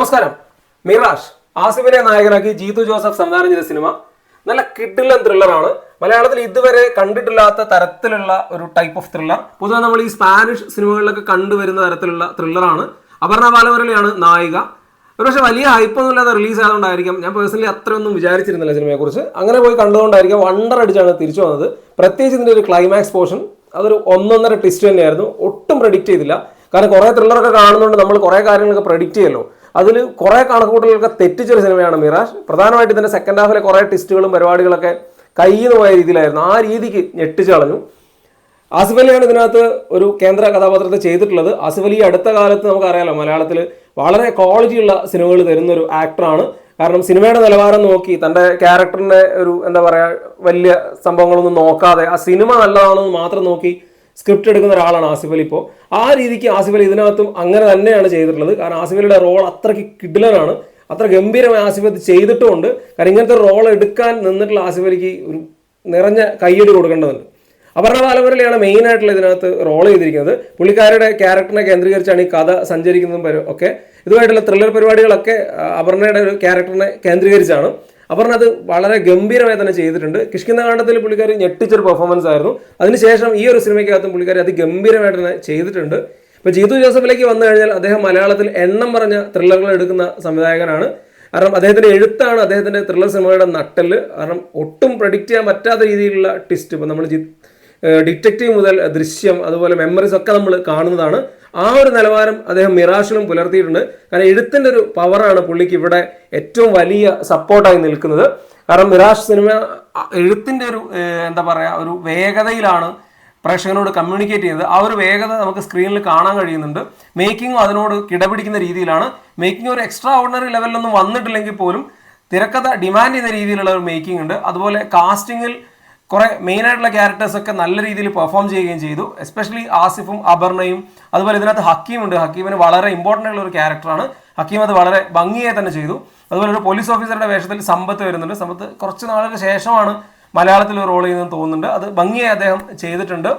നമസ്കാരം. മിറാഷ് ആസിഫിനെ നായകനാക്കി ജീതു ജോസഫ് സംവിധാനം ചെയ്ത സിനിമ നല്ല കിഡിലൻ ത്രില്ലറാണ്. മലയാളത്തിൽ ഇതുവരെ കണ്ടിട്ടില്ലാത്ത തരത്തിലുള്ള ഒരു ടൈപ്പ് ഓഫ് ത്രില്ലർ. പൊതുവെ നമ്മൾ ഈ സ്പാനിഷ് സിനിമകളിലൊക്കെ കണ്ടുവരുന്ന തരത്തിലുള്ള ത്രില്ലറാണ്. അപർണ ബാലമുരളിയാണ് നായിക. ഒരുപക്ഷെ വലിയ ഹൈപ്പൊന്നും ഇല്ലാതെ റിലീസ് ആയതുകൊണ്ടായിരിക്കും, ഞാൻ പേഴ്സണലി അത്രയൊന്നും വിചാരിച്ചിരുന്നില്ല സിനിമയെക്കുറിച്ച്. അങ്ങനെ പോയി കണ്ടുകൊണ്ടായിരിക്കും വണ്ടർ അടിച്ചാണ് തിരിച്ചു വന്നത്. പ്രത്യേകിച്ച് ഇതിൻ്റെ ഒരു ക്ലൈമാക്സ് പോർഷൻ അതൊരു ഒന്നൊന്നര ട്വിസ്റ്റ് തന്നെയായിരുന്നു. ഒട്ടും പ്രെഡിക്റ്റ് ചെയ്തില്ല. കാരണം കുറേ ത്രില്ലറൊക്കെ കാണുന്നുണ്ട്, നമ്മൾ കുറേ കാര്യങ്ങളൊക്കെ പ്രെഡിക്റ്റ് ചെയ്യല്ലോ. അതിൽ കുറേ കണക്കുകൂട്ടലൊക്കെ തെറ്റിച്ചൊരു സിനിമയാണ് മിറാഷ്. പ്രധാനമായിട്ട് ഇതിൻ്റെ സെക്കൻഡ് ഹാഫിലെ കുറേ ട്വിസ്റ്റുകളും പരിപാടികളൊക്കെ കയ്യിൽ നിന്ന് പോയ രീതിയിലായിരുന്നു. ആ രീതിക്ക് ഞെട്ടിച്ചു കളഞ്ഞു. ആസിഫ് അലിയാണ് ഇതിനകത്ത് ഒരു കേന്ദ്ര കഥാപാത്രത്തെ ചെയ്തിട്ടുള്ളത്. ആസിഫ് അലി അടുത്ത കാലത്ത് നമുക്കറിയാലോ മലയാളത്തിൽ വളരെ ക്വാളിറ്റിയുള്ള സിനിമകൾ തരുന്ന ഒരു ആക്ടറാണ്. കാരണം സിനിമയുടെ നിലവാരം നോക്കി തൻ്റെ ക്യാരക്ടറിൻ്റെ ഒരു എന്താ പറയുക വലിയ സംഭവങ്ങളൊന്നും നോക്കാതെ ആ സിനിമ നല്ലതാണെന്ന് മാത്രം നോക്കി സ്ക്രിപ്റ്റ് എടുക്കുന്ന ഒരാളാണ് ആസിഫ് അലി. ഇപ്പോൾ ആ രീതിക്ക് ആസിഫ് അലി ഇതിനകത്തും അങ്ങനെ തന്നെയാണ് ചെയ്തിട്ടുള്ളത്. കാരണം ആസിഫ് അലിയുടെ റോൾ അത്രയ്ക്ക് കിഡിലനാണ്, അത്ര ഗംഭീരമായി ആസിഫ് അലി ചെയ്തിട്ടുമുണ്ട്. കാരണം ഇങ്ങനത്തെ റോൾ എടുക്കാൻ നിന്നിട്ടുള്ള ആസിഫ് അലിക്ക് ഒരു നിറഞ്ഞ കയ്യടി കൊടുക്കേണ്ടതുണ്ട്. അപർണ ബാലമുരളിയാണ് മെയിൻ ആയിട്ടുള്ള ഇതിനകത്ത് റോൾ ചെയ്തിരിക്കുന്നത്. പുള്ളിക്കാരുടെ ക്യാരക്ടറിനെ കേന്ദ്രീകരിച്ചാണ് ഈ കഥ സഞ്ചരിക്കുന്നതും ഒക്കെ. ഇതുമായിട്ടുള്ള ത്രില്ലർ പരിപാടികളൊക്കെ അപർണയുടെ ഒരു ക്യാരക്ടറിനെ കേന്ദ്രീകരിച്ചാണ്. അപർണ അത് വളരെ ഗംഭീരമായി തന്നെ ചെയ്തിട്ടുണ്ട്. കിഷ്കിന്ധകാണ്ഡത്തിൽ പുള്ളിക്കാരി ഞെട്ടിച്ചൊരു പെർഫോമൻസ് ആയിരുന്നു. അതിനുശേഷം ഈ ഒരു സിനിമയ്ക്കകത്തും പുള്ളിക്കാരി അതിഗംഭീരമായിട്ട് തന്നെ ചെയ്തിട്ടുണ്ട്. ഇപ്പോൾ ജീതു ജോസഫിലേക്ക് വന്നു കഴിഞ്ഞാൽ അദ്ദേഹം മലയാളത്തിൽ എണ്ണം പറഞ്ഞ ത്രില്ലറുകൾ എടുക്കുന്ന സംവിധായകനാണ്. കാരണം അദ്ദേഹത്തിൻ്റെ എഴുത്താണ് അദ്ദേഹത്തിൻ്റെ ത്രില്ലർ സിനിമയുടെ നട്ടെല്ല്. കാരണം ഒട്ടും പ്രഡിക്റ്റ് ചെയ്യാൻ പറ്റാത്ത രീതിയിലുള്ള ട്വിസ്റ്റ്, ഇപ്പോൾ നമ്മൾ ഡിറ്റക്റ്റീവ് മുതൽ ദൃശ്യം അതുപോലെ മെമ്മറീസ് ഒക്കെ നമ്മൾ കാണുന്നതാണ്. ആ ഒരു നിലവാരം അദ്ദേഹം മിറാഷിലും പുലർത്തിയിട്ടുണ്ട്. കാരണം എഴുത്തിൻ്റെ ഒരു പവറാണ് പുള്ളിക്ക് ഇവിടെ ഏറ്റവും വലിയ സപ്പോർട്ടായി നിൽക്കുന്നത്. കാരണം മിറാഷ് സിനിമ എഴുത്തിൻ്റെ ഒരു എന്താ പറയുക ഒരു വേഗതയിലാണ് പ്രേക്ഷകനോട് കമ്മ്യൂണിക്കേറ്റ് ചെയ്യുന്നത്. ആ ഒരു വേഗത നമുക്ക് സ്ക്രീനിൽ കാണാൻ കഴിയുന്നുണ്ട്. മേക്കിങ്ങും അതിനോട് കിടപിടിക്കുന്ന രീതിയിലാണ്. മേക്കിംഗ് ഒരു എക്സ്ട്രാ ഓർഡിനറി ലെവലിലൊന്നും വന്നിട്ടില്ലെങ്കിൽ പോലും തിരക്കഥ ഡിമാൻഡ് ചെയ്യുന്ന രീതിയിലുള്ള ഒരു മേക്കിംഗ് ഉണ്ട്. അതുപോലെ കാസ്റ്റിങ്ങിൽ കുറേ മെയിനായിട്ടുള്ള ക്യാരക്ടേഴ്സൊക്കെ നല്ല രീതിയിൽ പെർഫോം ചെയ്യുകയും ചെയ്തു. എസ്പെഷ്യലി ആസിഫും അപർണയും. അതുപോലെ ഇതിനകത്ത് ഹക്കീമുണ്ട്. ഹക്കീമിന് വളരെ ഇമ്പോർട്ടൻ്റ് ആയിട്ടുള്ള ഒരു ക്യാരക്ടറാണ്. ഹക്കീം അത് വളരെ ഭംഗിയായി തന്നെ ചെയ്തു. അതുപോലെ ഒരു പോലീസ് ഓഫീസറുടെ വേഷത്തിൽ സമ്പത്ത് വരുന്നുണ്ട്. സമ്പത്ത് കുറച്ച് നാളുകൾക്ക് ശേഷമാണ് മലയാളത്തിൽ റോൾ ചെയ്യുന്നതെന്ന് തോന്നുന്നുണ്ട്. അത് ഭംഗിയായി അദ്ദേഹം ചെയ്തിട്ടുണ്ട്.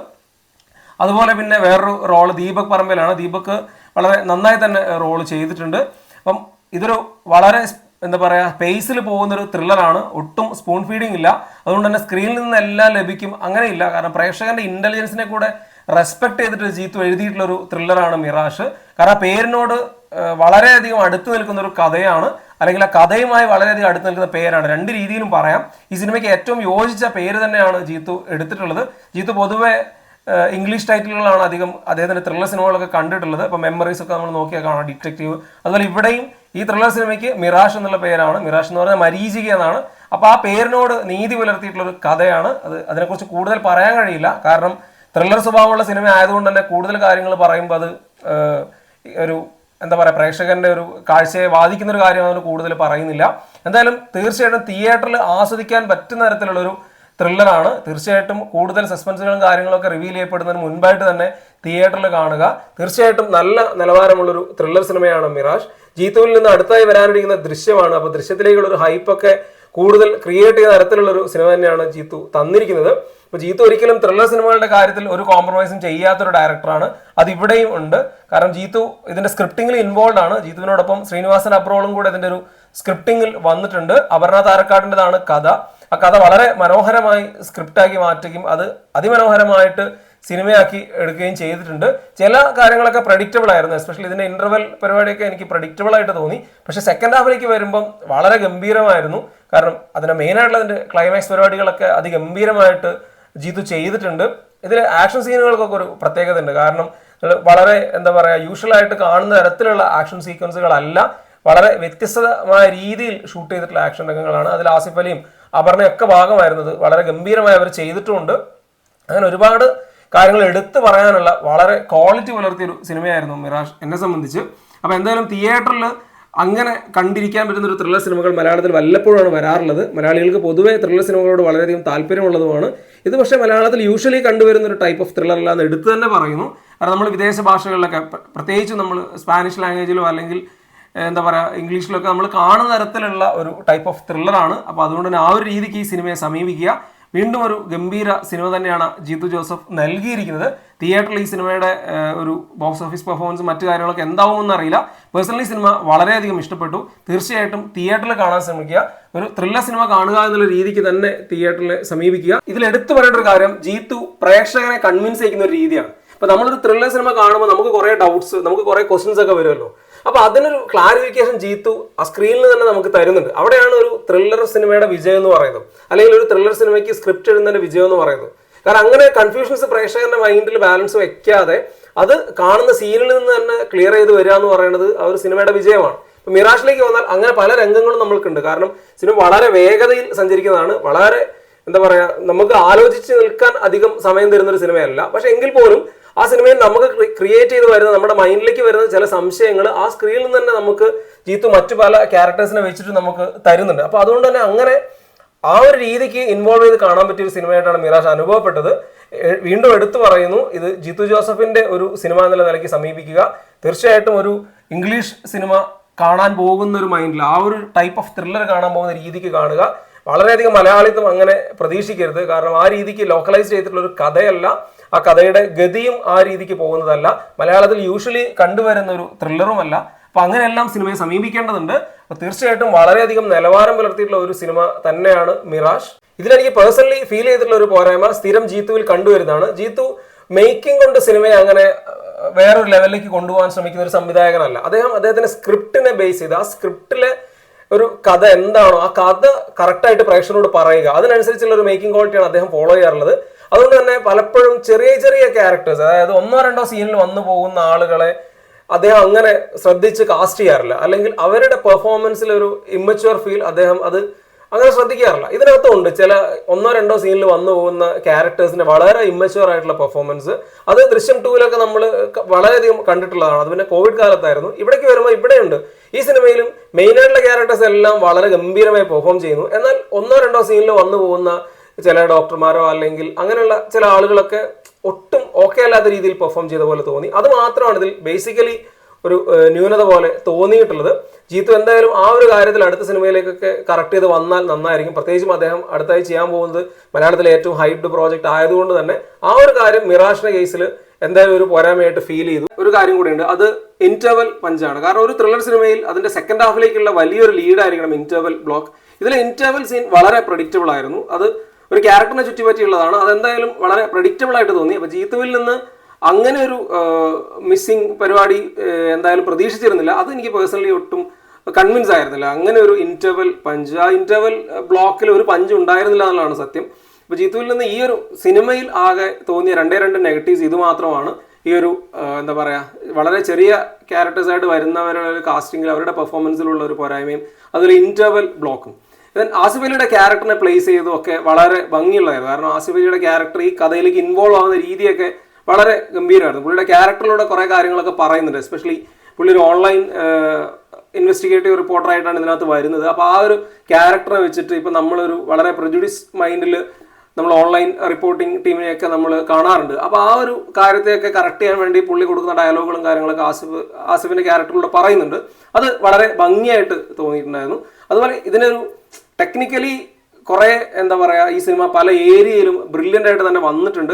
അതുപോലെ പിന്നെ വേറൊരു റോള് ദീപക് പറമ്പിലാണ്. ദീപക് വളരെ നന്നായി തന്നെ റോൾ ചെയ്തിട്ടുണ്ട്. അപ്പം ഇതൊരു വളരെ എന്താ പറയുക സ്പേസിൽ പോകുന്നൊരു ത്രില്ലറാണ്. ഒട്ടും സ്പൂൺ ഫീഡിങ് ഇല്ല. അതുകൊണ്ട് തന്നെ സ്ക്രീനിൽ നിന്ന് എല്ലാം ലഭിക്കും അങ്ങനെയില്ല. കാരണം പ്രേക്ഷകന്റെ ഇന്റലിജൻസിനെ കൂടെ റെസ്പെക്ട് ചെയ്തിട്ട് ജീത്തു എഴുതിയിട്ടുള്ളൊരു ത്രില്ലറാണ് മിറാഷ്. കാരണം പേരിനോട് വളരെയധികം അടുത്ത് നിൽക്കുന്ന ഒരു കഥയാണ്, അല്ലെങ്കിൽ ആ കഥയുമായി വളരെയധികം അടുത്ത് നിൽക്കുന്ന പേരാണ്. രണ്ട് രീതിയിലും പറയാം. ഈ സിനിമയ്ക്ക് ഏറ്റവും യോജിച്ച പേര് തന്നെയാണ് ജീത്തു എടുത്തിട്ടുള്ളത്. ജീത്തു പൊതുവെ ഇംഗ്ലീഷ് ടൈറ്റിലുകളാണ് അധികം അദ്ദേഹത്തിൻ്റെ ത്രില്ലർ സിനിമകളൊക്കെ കണ്ടിട്ടുള്ളത്. ഇപ്പോൾ മെമ്മറീസ് ഒക്കെ നമ്മൾ നോക്കിയാൽ കാണാം, ഡിറ്റക്റ്റീവ്. അതുപോലെ ഇവിടെയും ഈ ത്രില്ലർ സിനിമയ്ക്ക് മിറാഷ് എന്നുള്ള പേരാണ്. മിറാഷ് എന്ന് പറഞ്ഞാൽ മരീചിക എന്നാണ്. അപ്പോൾ ആ പേരിനോട് നീതി പുലർത്തിയിട്ടുള്ളൊരു കഥയാണ്. അതിനെക്കുറിച്ച് കൂടുതൽ പറയാൻ കഴിയില്ല. കാരണം ത്രില്ലർ സ്വഭാവമുള്ള സിനിമ ആയതുകൊണ്ട് തന്നെ കൂടുതൽ കാര്യങ്ങൾ പറയുമ്പോൾ അത് ഒരു എന്താ പറയുക പ്രേക്ഷകന്റെ ഒരു കാഴ്ചയെ ബാധിക്കുന്ന ഒരു കാര്യമാണ്, കൂടുതൽ പറയുന്നില്ല. എന്തായാലും തീർച്ചയായിട്ടും തിയേറ്ററിൽ ആസ്വദിക്കാൻ പറ്റുന്ന തരത്തിലുള്ളൊരു ത്രില്ലറാണ്. തീർച്ചയായിട്ടും കൂടുതൽ സസ്പെൻസുകളും കാര്യങ്ങളൊക്കെ റിവീൽ ചെയ്യപ്പെടുന്നതിന് മുൻപായിട്ട് തന്നെ തിയേറ്ററിൽ കാണുക. തീർച്ചയായിട്ടും നല്ല നിലവാരമുള്ളൊരു ത്രില്ലർ സിനിമയാണ് മിറാഷ്. ജീത്തുവിൽ നിന്ന് അടുത്തായി വരാനിരിക്കുന്ന ദൃശ്യമാണ്. അപ്പോൾ ദൃശ്യത്തിലേക്കുള്ളൊരു ഹൈപ്പൊക്കെ കൂടുതൽ ക്രിയേറ്റ് ചെയ്യുന്ന തരത്തിലുള്ളൊരു സിനിമ തന്നെയാണ് ജീത്തു തന്നിരിക്കുന്നത്. അപ്പോൾ ജീത്തു ഒരിക്കലും ത്രില്ലർ സിനിമകളുടെ കാര്യത്തിൽ ഒരു കോംപ്രമൈസും ചെയ്യാത്തൊരു ഡയറക്ടറാണ്. അതിവിടെയും ഉണ്ട്. കാരണം ജീത്തു ഇതിന്റെ സ്ക്രിപ്റ്റിംഗിൽ ഇൻവോൾവ് ആണ്. ജീത്തുവിനോടൊപ്പം ശ്രീനിവാസൻ അബ്രോളും കൂടെ ഇതിന്റെ ഒരു സ്ക്രിപ്റ്റിംഗിൽ വന്നിട്ടുണ്ട്. അപർണ താരക്കാടിൻ്റെതാണ് കഥ. ആ കഥ വളരെ മനോഹരമായി സ്ക്രിപ്റ്റാക്കി മാറ്റുകയും അത് അതിമനോഹരമായിട്ട് സിനിമയാക്കി എടുക്കുകയും ചെയ്തിട്ടുണ്ട്. ചില കാര്യങ്ങളൊക്കെ പ്രഡിക്റ്റബിൾ ആയിരുന്നു. എസ്പെഷ്യലി ഇതിന്റെ ഇന്റർവെൽ പരിപാടിയൊക്കെ എനിക്ക് പ്രഡിക്റ്റബിൾ ആയിട്ട് തോന്നി. പക്ഷെ സെക്കൻഡ് ഹാഫിലേക്ക് വരുമ്പം വളരെ ഗംഭീരമായിരുന്നു. കാരണം അതിന്റെ മെയിനായിട്ടുള്ള അതിന്റെ ക്ലൈമാക്സ് പരിപാടികളൊക്കെ അതിഗംഭീരമായിട്ട് ജീത്തു ചെയ്തിട്ടുണ്ട്. ഇതിൽ ആക്ഷൻ സീനുകൾക്കൊക്കെ ഒരു പ്രത്യേകത ഉണ്ട്. കാരണം വളരെ എന്താ പറയുക യൂഷ്വലായിട്ട് കാണുന്ന തരത്തിലുള്ള ആക്ഷൻ സീക്വൻസുകളല്ല, വളരെ വ്യത്യസ്തമായ രീതിയിൽ ഷൂട്ട് ചെയ്തിട്ടുള്ള ആക്ഷൻ രംഗങ്ങളാണ്. അതിൽ ആസിഫ് അലിയും അപർണയൊക്കെ ഭാഗമായിരുന്നത് വളരെ ഗംഭീരമായി അവർ ചെയ്തിട്ടുമുണ്ട്. അങ്ങനെ ഒരുപാട് കാര്യങ്ങൾ എടുത്തു പറയാനുള്ള വളരെ ക്വാളിറ്റി പുലർത്തിയൊരു സിനിമയായിരുന്നു മിറാഷ് എന്നെ സംബന്ധിച്ച്. അപ്പോൾ എന്തായാലും തിയേറ്ററിൽ അങ്ങനെ കണ്ടിരിക്കാൻ പറ്റുന്ന ഒരു ത്രില്ലർ സിനിമകൾ മലയാളത്തിൽ വല്ലപ്പോഴാണ് വരാറുള്ളത്. മലയാളികൾക്ക് പൊതുവേ ത്രില്ലർ സിനിമകളോട് വളരെയധികം താല്പര്യമുള്ളതുമാണ്. ഇത് പക്ഷേ മലയാളത്തിൽ യൂഷ്വലി കണ്ടുവരുന്ന ഒരു ടൈപ്പ് ഓഫ് ത്രില്ലർ അല്ലാന്ന് എടുത്തു തന്നെ പറയുന്നു. കാരണം നമ്മൾ വിദേശ ഭാഷകളിലൊക്കെ പ്രത്യേകിച്ച് നമ്മൾ സ്പാനിഷ് ലാംഗ്വേജിലോ അല്ലെങ്കിൽ എന്താ പറയുക ഇംഗ്ലീഷിലൊക്കെ നമ്മൾ കാണുന്ന തരത്തിലുള്ള ഒരു ടൈപ്പ് ഓഫ് ത്രില്ലറാണ്. അപ്പോൾ അതുകൊണ്ട് തന്നെ ആ ഒരു രീതിക്ക് ഈ സിനിമയെ സമീപിക്കുക. വീണ്ടും ഒരു ഗംഭീര സിനിമ തന്നെയാണ് ജീത്തു ജോസഫ് നൽകിയിരിക്കുന്നത്. തിയേറ്ററിൽ ഈ സിനിമയുടെ ഒരു ബോക്സ് ഓഫീസ് പെർഫോമൻസ് മറ്റു കാര്യങ്ങളൊക്കെ എന്താവുമെന്ന് അറിയില്ല. പേഴ്സണലി സിനിമ വളരെയധികം ഇഷ്ടപ്പെട്ടു. തീർച്ചയായിട്ടും തിയേറ്ററിൽ കാണാൻ ശ്രമിക്കുക. ഒരു ത്രില്ലർ സിനിമ കാണുക എന്നുള്ള രീതിക്ക് തന്നെ തിയേറ്ററിൽ സമീപിക്കുക. ഇതിൽ എടുത്തു പറയേണ്ട ഒരു കാര്യം, ജീത്തു പ്രേക്ഷകനെ കൺവിൻസ് ചെയ്യുന്ന ഒരു രീതിയാണ്. ഇപ്പൊ നമ്മളൊരു ത്രില്ലർ സിനിമ കാണുമ്പോൾ നമുക്ക് കുറെ ഡൗട്ട്സ്, നമുക്ക് കുറെ ക്വസ്റ്റ്യൻസ് ഒക്കെ വരുമല്ലോ. അപ്പൊ അതിനൊരു ക്ലാരിഫിക്കേഷൻ ജീത്തു ആ സ്ക്രീനിൽ തന്നെ നമുക്ക് തരുന്നുണ്ട്. അവിടെയാണ് ഒരു ത്രില്ലർ സിനിമയുടെ വിജയം എന്ന് പറയുന്നത്, അല്ലെങ്കിൽ ഒരു ത്രില്ലർ സിനിമയ്ക്ക് സ്ക്രിപ്റ്റ് എഴുതുന്നതിന്റെ വിജയം എന്ന് പറയുന്നത്. കാരണം അങ്ങനെ കൺഫ്യൂഷൻസ് പ്രേക്ഷകരുടെ മൈൻഡിൽ ബാലൻസ് വെക്കാതെ അത് കാണുന്ന സീനിൽ നിന്ന് തന്നെ ക്ലിയർ ചെയ്ത് വരിക എന്ന് പറയുന്നത് ആ ഒരു സിനിമയുടെ വിജയമാണ്. ഇപ്പൊ മിറാഷിലേക്ക് വന്നാൽ അങ്ങനെ പല രംഗങ്ങളും നമ്മൾക്കുണ്ട്. കാരണം സിനിമ വളരെ വേഗതയിൽ സഞ്ചരിക്കുന്നതാണ്. വളരെ എന്താ പറയാ, നമുക്ക് ആലോചിച്ച് നിൽക്കാൻ അധികം സമയം തരുന്ന ഒരു സിനിമയല്ല. പക്ഷെ എങ്കിൽ പോലും ആ സിനിമയിൽ നമുക്ക് ക്രിയേറ്റ് ചെയ്ത് വരുന്ന, നമ്മുടെ മൈൻഡിലേക്ക് വരുന്ന ചില സംശയങ്ങൾ ആ സ്ക്രീനിൽ നിന്ന് തന്നെ നമുക്ക് ജീത്തു മറ്റു പല ക്യാരക്ടേഴ്സിനെ വെച്ചിട്ട് നമുക്ക് തരുന്നുണ്ട്. അപ്പൊ അതുകൊണ്ട് തന്നെ അങ്ങനെ ആ ഒരു രീതിക്ക് ഇൻവോൾവ് ചെയ്ത് കാണാൻ പറ്റിയ ഒരു സിനിമയായിട്ടാണ് മിറാഷ് അനുഭവപ്പെട്ടത്. വീണ്ടും എടുത്തു പറയുന്നു, ഇത് ജീത്തു ജോസഫിന്റെ ഒരു സിനിമ എന്നുള്ള നിലയ്ക്ക് സമീപിക്കുക. തീർച്ചയായിട്ടും ഒരു ഇംഗ്ലീഷ് സിനിമ കാണാൻ പോകുന്ന ഒരു മൈൻഡിൽ, ആ ഒരു ടൈപ്പ് ഓഫ് ത്രില്ലർ കാണാൻ പോകുന്ന രീതിക്ക് കാണുക. വളരെയധികം മലയാളിത്വം അങ്ങനെ പ്രതീക്ഷിക്കരുത്. കാരണം ആ രീതിക്ക് ലോക്കലൈസ് ചെയ്തിട്ടുള്ള ഒരു കഥയല്ല, ആ കഥയുടെ ഗതിയും ആ രീതിക്ക് പോകുന്നതല്ല. മലയാളത്തിൽ യൂഷ്വലി കണ്ടുവരുന്ന ഒരു ത്രില്ലറുമല്ല. അപ്പൊ അങ്ങനെയെല്ലാം സിനിമയെ സമീപിക്കേണ്ടതുണ്ട്. അപ്പൊ തീർച്ചയായിട്ടും വളരെയധികം നിലവാരം പുലർത്തിയിട്ടുള്ള ഒരു സിനിമ തന്നെയാണ് മിറാഷ്. ഇതിലെനിക്ക് പേഴ്സണലി ഫീൽ ചെയ്തിട്ടുള്ള ഒരു പോരായ്മ സ്ഥിരം ജീത്തുവിൽ കണ്ടുവരുന്നതാണ്. ജീത്തു മേക്കിംഗ് കൊണ്ട് സിനിമയെ അങ്ങനെ വേറൊരു ലെവലിലേക്ക് കൊണ്ടുപോകാൻ ശ്രമിക്കുന്ന ഒരു സംവിധായകനല്ല. അദ്ദേഹത്തിന്റെ സ്ക്രിപ്റ്റിനെ ബേസ് ചെയ്ത് ആ സ്ക്രിപ്റ്റിലെ ഒരു കഥ എന്താണോ ആ കഥ കറക്റ്റായിട്ട് പ്രേക്ഷകരോട് പറയുക, അതിനനുസരിച്ചുള്ള ഒരു മേക്കിംഗ് ക്വാളിറ്റിയാണ് അദ്ദേഹം ഫോളോ ചെയ്യാറുള്ളത്. അതുകൊണ്ട് തന്നെ പലപ്പോഴും ചെറിയ ചെറിയ ക്യാരക്ടേഴ്സ്, അതായത് 1-2 സീനിൽ വന്നു പോകുന്ന ആളുകളെ അദ്ദേഹം അങ്ങനെ ശ്രദ്ധിച്ച് കാസ്റ്റ് ചെയ്യാറില്ല. അല്ലെങ്കിൽ അവരുടെ പെർഫോമൻസിൽ ഒരു ഇമ്മച്വർ ഫീൽ അദ്ദേഹം അത് അങ്ങനെ ശ്രദ്ധിക്കാറില്ല. ഇതിനകത്തുണ്ട് ചില 1-2 സീനിൽ വന്നു പോകുന്ന ക്യാരക്ടേഴ്സിന്റെ വളരെ ഇമ്മച്വർ ആയിട്ടുള്ള പെർഫോമൻസ്. അത് ദൃശ്യം 2-ലൊക്കെ നമ്മൾ വളരെയധികം കണ്ടിട്ടുള്ളതാണ്. അത് പിന്നെ കോവിഡ് കാലത്തായിരുന്നു. ഇവിടേക്ക് വരുമ്പോൾ ഇവിടെയുണ്ട്. ഈ സിനിമയിലും മെയിനായിട്ടുള്ള ക്യാരക്ടേഴ്സ് എല്ലാം വളരെ ഗംഭീരമായി പെർഫോം ചെയ്യുന്നു. എന്നാൽ 1-2 സീനിൽ വന്നു പോകുന്ന ചില ഡോക്ടർമാരോ അല്ലെങ്കിൽ അങ്ങനെയുള്ള ചില ആളുകളൊക്കെ ഒട്ടും ഓക്കെ അല്ലാത്ത രീതിയിൽ പെർഫോം ചെയ്ത പോലെ തോന്നി. അത് മാത്രമാണ് ഇതിൽ ബേസിക്കലി ഒരു ന്യൂനത പോലെ തോന്നിയിട്ടുള്ളത്. ജീത്തു എന്തായാലും ആ ഒരു കാര്യത്തിൽ അടുത്ത സിനിമയിലേക്കൊക്കെ കറക്റ്റ് ചെയ്ത് വന്നാൽ നന്നായിരിക്കും. പ്രത്യേകിച്ചും അദ്ദേഹം അടുത്തായി ചെയ്യാൻ പോകുന്നത് മലയാളത്തിലെ ഏറ്റവും ഹൈപ്ഡ് പ്രോജക്റ്റ് ആയതുകൊണ്ട് തന്നെ ആ ഒരു കാര്യം മിറാഷിന്റെ കേസിൽ എന്തായാലും ഒരു പോരായ്മയായിട്ട് ഫീൽ ചെയ്തു. ഒരു കാര്യം കൂടിയുണ്ട്, അത് ഇന്റർവൽ പഞ്ചാണ്. കാരണം ഒരു ത്രില്ലർ സിനിമയിൽ അതിന്റെ സെക്കൻഡ് ഹാഫിലേക്കുള്ള വലിയൊരു ലീഡായിരിക്കണം ഇന്റർവൽ ബ്ലോക്ക്. ഇതിലെ ഇന്റർവൽ സീൻ വളരെ പ്രഡിക്റ്റബിൾ ആയിരുന്നു. അത് ഒരു ക്യാരക്ടറിനെ ചുറ്റിപ്പറ്റിയുള്ളതാണ്. അതെന്തായാലും വളരെ പ്രഡിക്റ്റബിൾ ആയിട്ട് തോന്നി. അപ്പൊ ജീത്തുവിൽ നിന്ന് അങ്ങനെ ഒരു മിസ്സിംഗ് പരിപാടി എന്തായാലും പ്രതീക്ഷിച്ചിരുന്നില്ല. അത് എനിക്ക് പേഴ്സണലി ഒട്ടും കൺവിൻസ് ആയിരുന്നില്ല. അങ്ങനെ ഒരു ഇന്റർവൽ പഞ്ച്, ആ ഇന്റർവൽ ബ്ലോക്കിൽ ഒരു പഞ്ച് ഉണ്ടായിരുന്നില്ല എന്നുള്ളതാണ് സത്യം. അപ്പൊ ജീത്തുവിൽ നിന്ന് ഈ ഒരു സിനിമയിൽ ആകെ തോന്നിയ 2 നെഗറ്റീവ്സ് ഇത് മാത്രമാണ്. ഈ ഒരു എന്താ പറയാ, വളരെ ചെറിയ ക്യാരക്ടേഴ്സായിട്ട് വരുന്നവരുടെ കാസ്റ്റിംഗിൽ അവരുടെ പെർഫോമൻസിലുള്ള ഒരു പോരായ്മയും അതൊരു ഇന്റർവൽ ബ്ലോക്കും. ആസിഫ് അലിയുടെ ക്യാരക്ടറിനെ പ്ലേസ് ചെയ്തും ഒക്കെ വളരെ ഭംഗിയുള്ളതായിരുന്നു. കാരണം ആസിഫ് അലിയുടെ ക്യാരക്ടർ ഈ കഥയിലേക്ക് ഇൻവോൾവ് ആവുന്ന രീതിയൊക്കെ വളരെ ഗംഭീരമായിരുന്നു. പുള്ളിയുടെ ക്യാരക്ടറിലൂടെ കുറെ കാര്യങ്ങളൊക്കെ പറയുന്നുണ്ട്. എസ്പെഷ്യലി പുള്ളി ഒരു ഓൺലൈൻ ഇൻവെസ്റ്റിഗേറ്റീവ് റിപ്പോർട്ടറായിട്ടാണ് ഇതിനകത്ത് വരുന്നത്. അപ്പോൾ ആ ഒരു ക്യാരക്ടറെ വെച്ചിട്ട് ഇപ്പം നമ്മളൊരു വളരെ പ്രജുഡിസ് മൈൻഡിൽ നമ്മൾ ഓൺലൈൻ റിപ്പോർട്ടിംഗ് ടീമിനെയൊക്കെ നമ്മൾ കാണാറുണ്ട്. അപ്പോൾ ആ ഒരു കാര്യത്തെയൊക്കെ കറക്റ്റ് ചെയ്യാൻ വേണ്ടി പുള്ളി കൊടുക്കുന്ന ഡയലോഗുകളും കാര്യങ്ങളൊക്കെ ആസിഫിന്റെ ക്യാരക്ടറിലൂടെ പറയുന്നുണ്ട്. അത് വളരെ ഭംഗിയായിട്ട് തോന്നിയിട്ടുണ്ടായിരുന്നു. അതുപോലെ ഇതിനൊരു ടെക്നിക്കലി കുറെ എന്താ പറയുക, ഈ സിനിമ പല ഏരിയയിലും ബ്രില്യൻ്റ് ആയിട്ട് തന്നെ വന്നിട്ടുണ്ട്.